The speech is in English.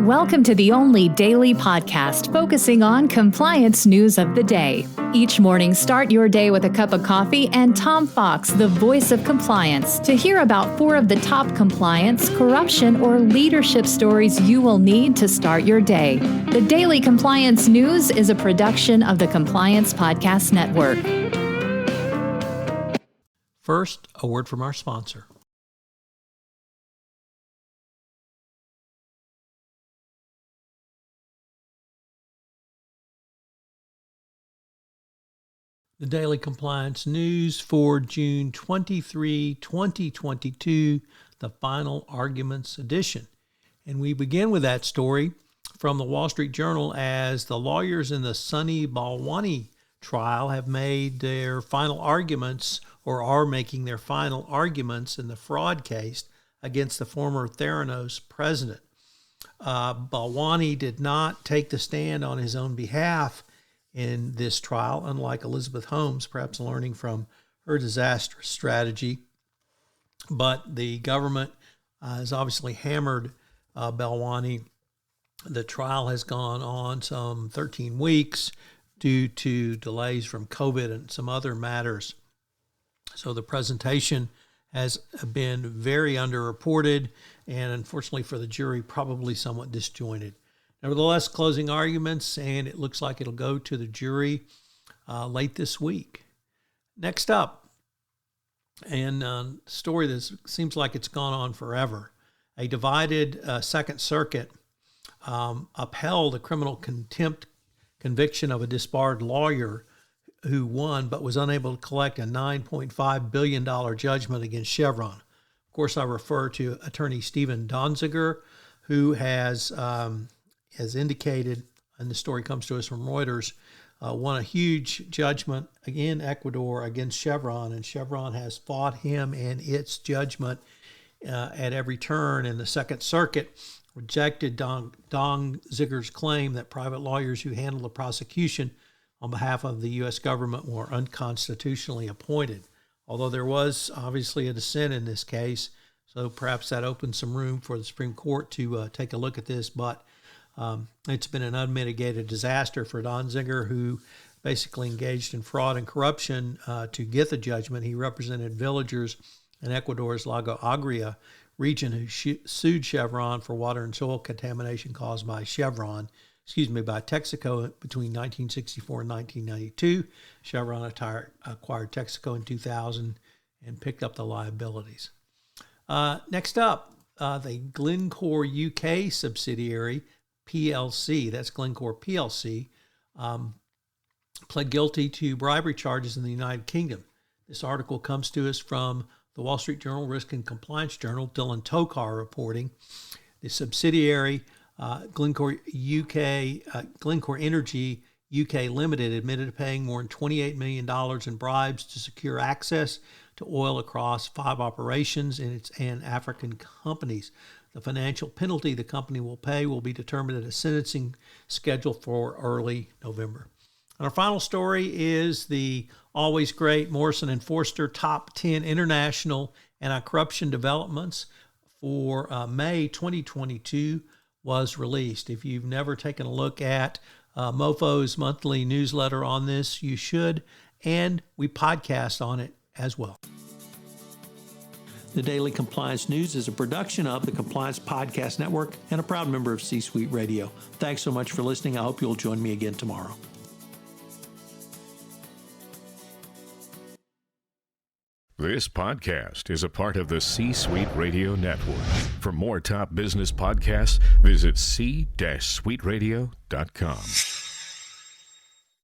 Welcome to the only daily podcast focusing on compliance news of the day. Each morning, start your day with a cup of coffee and Tom Fox, the voice of compliance, to hear about 4 of the top compliance, corruption, or leadership stories you will need to start your day. The Daily Compliance News is a production of the Compliance Podcast Network. First, a word from our sponsor. The Daily Compliance News for June 23, 2022, the Final Arguments edition. And we begin with that story from the Wall Street Journal as the lawyers in the Sonny Bulwani trial have made their final arguments or are making their final arguments in the fraud case against the former Theranos president. Bulwani did not take the stand on his own behalf in this trial, unlike Elizabeth Holmes, perhaps learning from her disastrous strategy. But the government has obviously hammered Bulwani. The trial has gone on some 13 weeks due to delays from COVID and some other matters. So the presentation has been very underreported and, unfortunately for the jury, probably somewhat disjointed. Nevertheless, closing arguments, and it looks like it'll go to the jury late this week. Next up, and a story that seems like it's gone on forever. A divided Second Circuit upheld a criminal contempt conviction of a disbarred lawyer who won but was unable to collect a $9.5 billion judgment against Chevron. Of course, I refer to attorney Stephen Donziger, who has indicated, and the story comes to us from Reuters, won a huge judgment in Ecuador against Chevron, and Chevron has fought him and its judgment at every turn. And the Second Circuit rejected Donziger's claim that private lawyers who handle the prosecution on behalf of the U.S. government were unconstitutionally appointed. Although there was obviously a dissent in this case, so perhaps that opens some room for the Supreme Court to take a look at this, but it's been an unmitigated disaster for Donziger, who basically engaged in fraud and corruption to get the judgment. He represented villagers in Ecuador's Lago Agria region who sued Chevron for water and soil contamination caused by by Texaco between 1964 and 1992. Chevron acquired Texaco in 2000 and picked up the liabilities. Next up, the Glencore UK subsidiary, PLC, that's Glencore PLC, pled guilty to bribery charges in the United Kingdom. This article comes to us from the Wall Street Journal Risk and Compliance Journal, Dylan Tokar reporting. The subsidiary, Glencore Energy UK Limited, admitted to paying more than $28 million in bribes to secure access to oil across 5 operations and African companies. The financial penalty the company will pay will be determined at a sentencing scheduled for early November. And our final story is the always great Morrison & Foerster Top 10 International Anti-Corruption Developments for May 2022 was released. If you've never taken a look at MoFo's monthly newsletter on this, you should, and we podcast on it as well. The Daily Compliance News is a production of the Compliance Podcast Network and a proud member of C-Suite Radio. Thanks so much for listening. I hope you'll join me again tomorrow. This podcast is a part of the C-Suite Radio Network. For more top business podcasts, visit c-suiteradio.com.